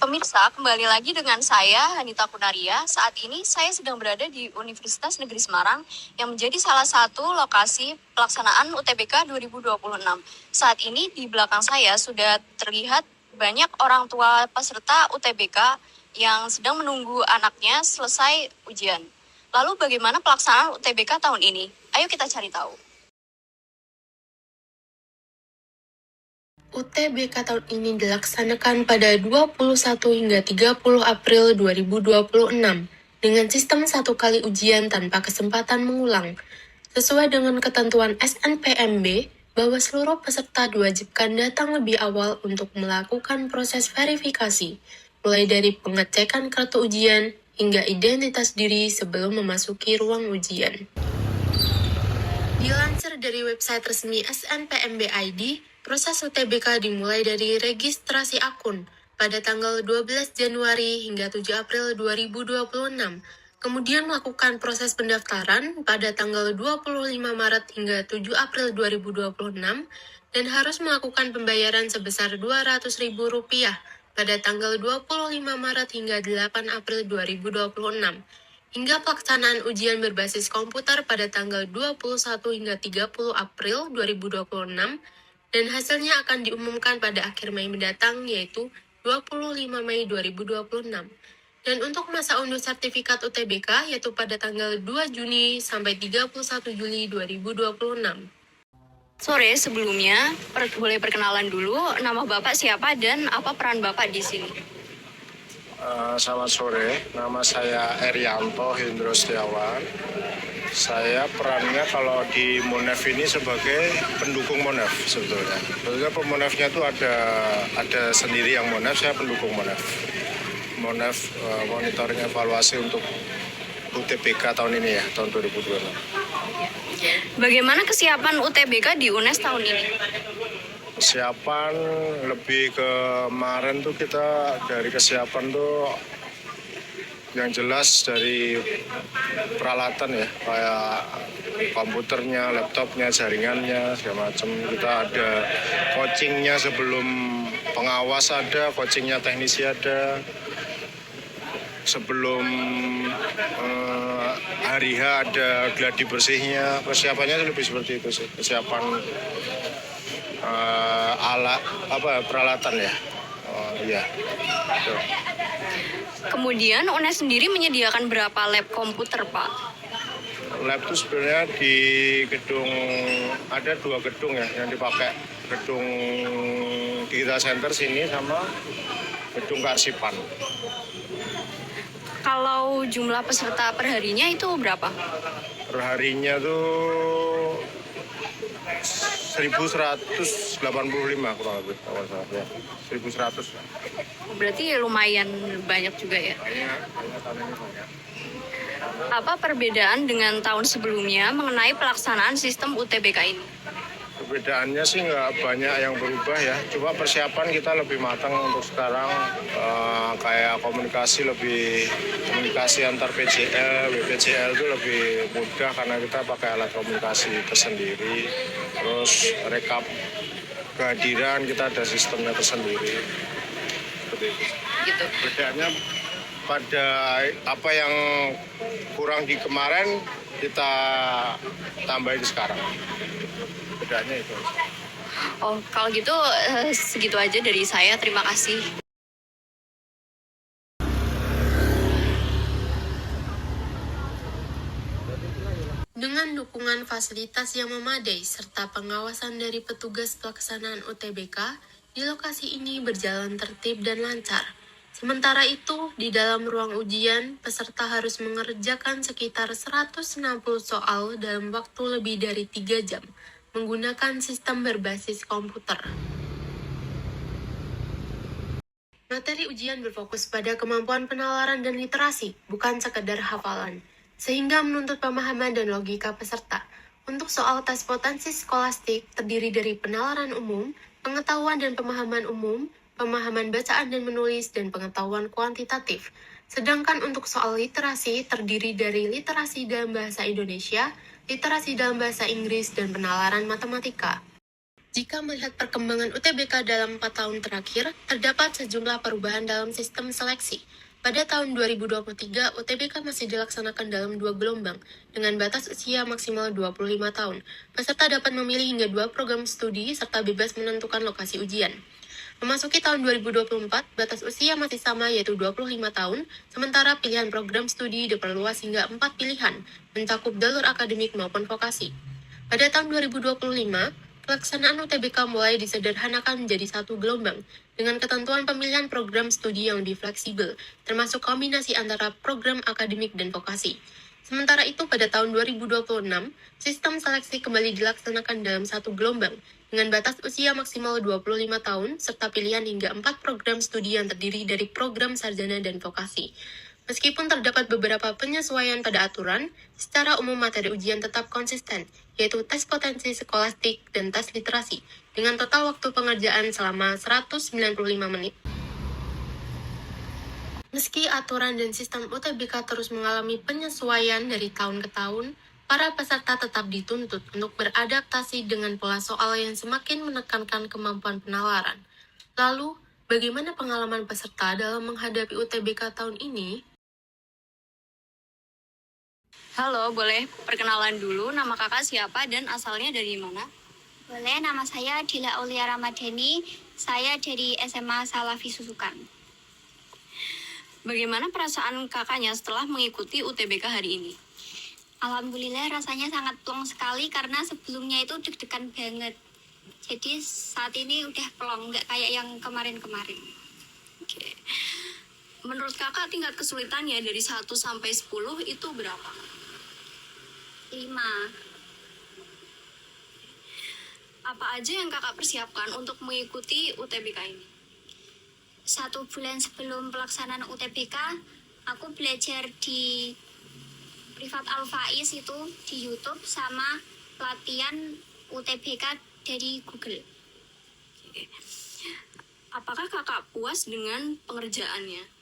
Pemirsa, kembali lagi dengan saya, Hanita Kunaria. Saat ini saya sedang berada di Universitas Negeri Semarang yang menjadi salah satu lokasi pelaksanaan UTBK 2026. Saat ini di belakang saya sudah terlihat banyak orang tua peserta UTBK yang sedang menunggu anaknya selesai ujian. Lalu bagaimana pelaksanaan UTBK tahun ini? Ayo kita cari tahu. UTBK tahun ini dilaksanakan pada 21 hingga 30 April 2026 dengan sistem satu kali ujian tanpa kesempatan mengulang. Sesuai dengan ketentuan SNPMB, bahwa seluruh peserta diwajibkan datang lebih awal untuk melakukan proses verifikasi, mulai dari pengecekan kartu ujian hingga identitas diri sebelum memasuki ruang ujian. Dilansir dari website resmi SNPMB ID, proses UTBK dimulai dari registrasi akun pada tanggal 12 Januari hingga 7 April 2026, kemudian melakukan proses pendaftaran pada tanggal 25 Maret hingga 7 April 2026, dan harus melakukan pembayaran sebesar Rp200.000 pada tanggal 25 Maret hingga 8 April 2026. Hingga pelaksanaan ujian berbasis komputer pada tanggal 21 hingga 30 April 2026, dan hasilnya akan diumumkan pada akhir Mei mendatang, yaitu 25 Mei 2026. Dan untuk masa unduh sertifikat UTBK, yaitu pada tanggal 2 Juni sampai 31 Juli 2026. Sore, sebelumnya boleh perkenalan dulu nama Bapak siapa dan apa peran Bapak di sini? Selamat sore, nama saya Erianto Hendro Setiawan. Saya perannya kalau di Monef ini sebagai pendukung Monef sebetulnya. Sebetulnya pemonefnya itu ada sendiri yang Monef, saya pendukung Monef. Monef monitoring evaluasi untuk UTBK tahun ini ya, tahun 2026. Bagaimana kesiapan UTBK di UNES tahun ini? Kesiapan lebih kemarin tuh kita dari kesiapan tuh yang jelas dari peralatan ya, kayak komputernya, laptopnya, jaringannya, segala macam. Kita ada coachingnya sebelum pengawas ada, coachingnya teknisi ada. Sebelum hari H ada gladi bersihnya, persiapannya lebih seperti itu sih, kesiapan alat peralatan ya. Iya. Tuh. Kemudian UNES sendiri menyediakan berapa lab komputer, Pak? Lab itu sebenarnya di gedung, ada 2 gedung ya yang dipakai, gedung Digital Center sini sama gedung kearsipan. Kalau jumlah peserta perharinya itu berapa? Perharinya tuh 1.185 kurang lebih, kalau salah ya. 1.100. Berarti lumayan banyak juga ya. Banyak tahun ini banyak. Apa perbedaan dengan tahun sebelumnya mengenai pelaksanaan sistem UTBK ini? Perbedaannya sih nggak banyak yang berubah ya. Cuma persiapan kita lebih matang untuk sekarang, kayak komunikasi antar PJL, BPJL itu lebih mudah karena kita pakai alat komunikasi tersendiri. Terus rekap kehadiran kita ada sistemnya tersendiri. Seperti itu. Gitu. Perbedaannya pada apa yang kurang di kemarin kita tambahin sekarang. Bedanya itu. Oh, kalau gitu segitu aja dari saya. Terima kasih. Dengan dukungan fasilitas yang memadai serta pengawasan dari petugas pelaksanaan UTBK, di lokasi ini berjalan tertib dan lancar. Sementara itu, di dalam ruang ujian, peserta harus mengerjakan sekitar 160 soal dalam waktu lebih dari 3 jam, menggunakan sistem berbasis komputer. Materi ujian berfokus pada kemampuan penalaran dan literasi, bukan sekedar hafalan, sehingga menuntut pemahaman dan logika peserta. Untuk soal tes potensi skolastik terdiri dari penalaran umum, pengetahuan dan pemahaman umum, pemahaman bacaan dan menulis, dan pengetahuan kuantitatif. Sedangkan untuk soal literasi terdiri dari literasi dalam bahasa Indonesia, literasi dalam bahasa Inggris, dan penalaran matematika. Jika melihat perkembangan UTBK dalam 4 tahun terakhir, terdapat sejumlah perubahan dalam sistem seleksi. Pada tahun 2023, UTBK masih dilaksanakan dalam 2 gelombang, dengan batas usia maksimal 25 tahun. Peserta dapat memilih hingga 2 program studi serta bebas menentukan lokasi ujian. Memasuki tahun 2024, batas usia masih sama yaitu 25 tahun, sementara pilihan program studi diperluas hingga 4 pilihan, mencakup jalur akademik maupun vokasi. Pada tahun 2025, pelaksanaan UTBK mulai disederhanakan menjadi 1 gelombang, dengan ketentuan pemilihan program studi yang lebih fleksibel, termasuk kombinasi antara program akademik dan vokasi. Sementara itu, pada tahun 2026, sistem seleksi kembali dilaksanakan dalam 1 gelombang, dengan batas usia maksimal 25 tahun, serta pilihan hingga 4 program studi yang terdiri dari program sarjana dan vokasi. Meskipun terdapat beberapa penyesuaian pada aturan, secara umum materi ujian tetap konsisten, yaitu tes potensi skolastik dan tes literasi, dengan total waktu pengerjaan selama 195 menit. Meski aturan dan sistem UTBK terus mengalami penyesuaian dari tahun ke tahun, para peserta tetap dituntut untuk beradaptasi dengan pola soal yang semakin menekankan kemampuan penalaran. Lalu, bagaimana pengalaman peserta dalam menghadapi UTBK tahun ini? Halo, boleh perkenalan dulu nama kakak siapa dan asalnya dari mana? Boleh, nama saya Dila Aulia Ramadhani. Saya dari SMA Salafi Susukan. Bagaimana perasaan kakaknya setelah mengikuti UTBK hari ini? Alhamdulillah rasanya sangat plong sekali karena sebelumnya itu deg-degan banget. Jadi saat ini udah plong, nggak kayak yang kemarin-kemarin. Oke. Menurut kakak tingkat kesulitannya dari 1 sampai 10 itu berapa? 5. Apa aja yang kakak persiapkan untuk mengikuti UTBK ini? 1 bulan sebelum pelaksanaan UTBK, aku belajar di Privat Al-Faiz itu di YouTube sama latihan UTBK dari Google. Oke. Apakah kakak puas dengan pengerjaannya?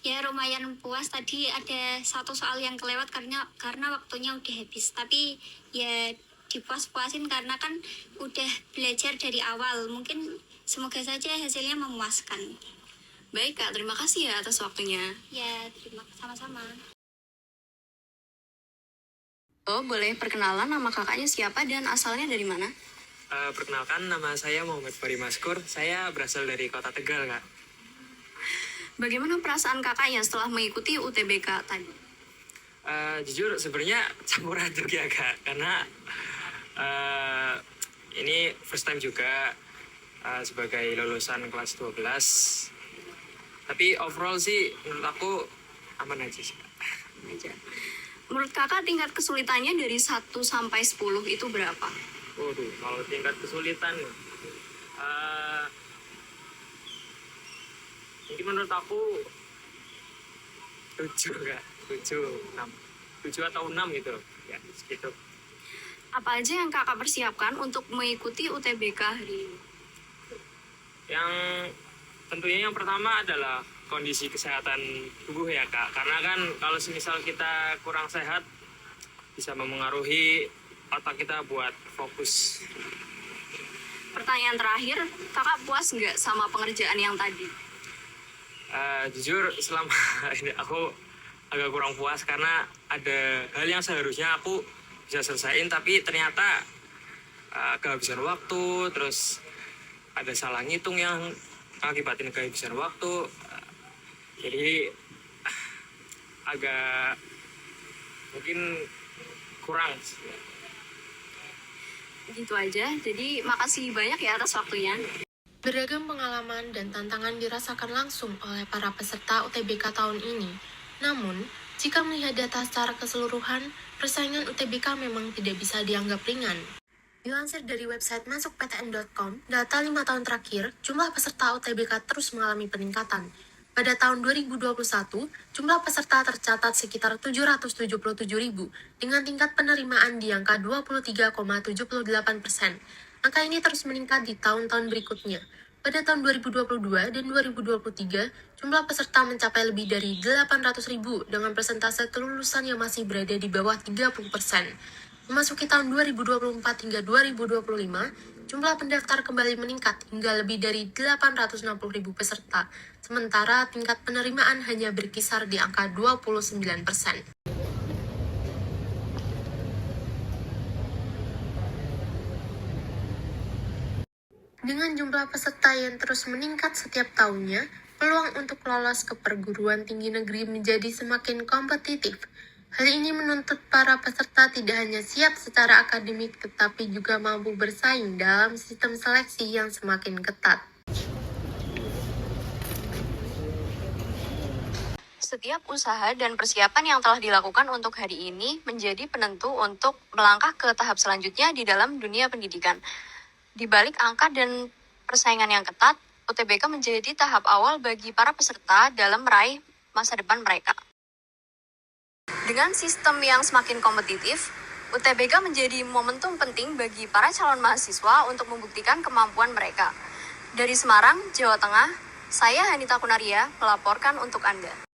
Ya lumayan puas, tadi ada 1 soal yang kelewat karena waktunya udah habis. Tapi ya dipuas-puasin karena kan udah belajar dari awal. Mungkin semoga saja hasilnya memuaskan. Baik kak, terima kasih ya atas waktunya. Ya, sama-sama. Oh, boleh perkenalan nama kakaknya siapa dan asalnya dari mana? Perkenalkan, nama saya Muhammad Fari Maskur. Saya berasal dari kota Tegal, Kak. Bagaimana perasaan kakaknya setelah mengikuti UTBK tadi? Jujur, sebenarnya campur aduk ya, Kak. Karena ini first time juga sebagai lulusan kelas 12. Tapi overall sih, menurut aku aman aja sih, Kak. Aman aja. Menurut kakak tingkat kesulitannya dari 1 sampai 10 itu berapa? Waduh, kalau tingkat kesulitan, mungkin menurut aku 7, Kak. 7 atau 6 gitu. Ya, segitu. Apa aja yang kakak persiapkan untuk mengikuti UTBK hari ini? Yang tentunya yang pertama adalah kondisi kesehatan tubuh ya, Kak. Karena kan kalau semisal kita kurang sehat, bisa memengaruhi otak kita buat fokus. Pertanyaan terakhir, kakak puas nggak sama pengerjaan yang tadi? Jujur selama ini aku agak kurang puas karena ada hal yang seharusnya aku bisa selesaiin tapi ternyata kehabisan waktu, terus ada salah ngitung yang akibatin kehabisan waktu. Jadi agak mungkin kurang. Gitu aja, jadi makasih banyak ya atas waktunya. Beragam pengalaman dan tantangan dirasakan langsung oleh para peserta UTBK tahun ini. Namun, jika melihat data secara keseluruhan, persaingan UTBK memang tidak bisa dianggap ringan. Dilansir dari website masukptn.com, data 5 tahun terakhir, jumlah peserta UTBK terus mengalami peningkatan. Pada tahun 2021, jumlah peserta tercatat sekitar 777.000 dengan tingkat penerimaan di angka 23,78%. Angka ini terus meningkat di tahun-tahun berikutnya. Pada tahun 2022 dan 2023, jumlah peserta mencapai lebih dari 800.000 dengan persentase kelulusan yang masih berada di bawah 30%. Memasuki tahun 2024 hingga 2025, jumlah pendaftar kembali meningkat hingga lebih dari 860.000 peserta, sementara tingkat penerimaan hanya berkisar di angka 29%. Dengan jumlah peserta yang terus meningkat setiap tahunnya, peluang untuk lolos ke perguruan tinggi negeri menjadi semakin kompetitif. Hal ini menuntut para peserta tidak hanya siap secara akademik, tetapi juga mampu bersaing dalam sistem seleksi yang semakin ketat. Setiap usaha dan persiapan yang telah dilakukan untuk hari ini menjadi penentu untuk melangkah ke tahap selanjutnya di dalam dunia pendidikan. Di balik angka dan persaingan yang ketat, UTBK menjadi tahap awal bagi para peserta dalam meraih masa depan mereka. Dengan sistem yang semakin kompetitif, UTBK menjadi momentum penting bagi para calon mahasiswa untuk membuktikan kemampuan mereka. Dari Semarang, Jawa Tengah, saya Hanita Kunaria melaporkan untuk Anda.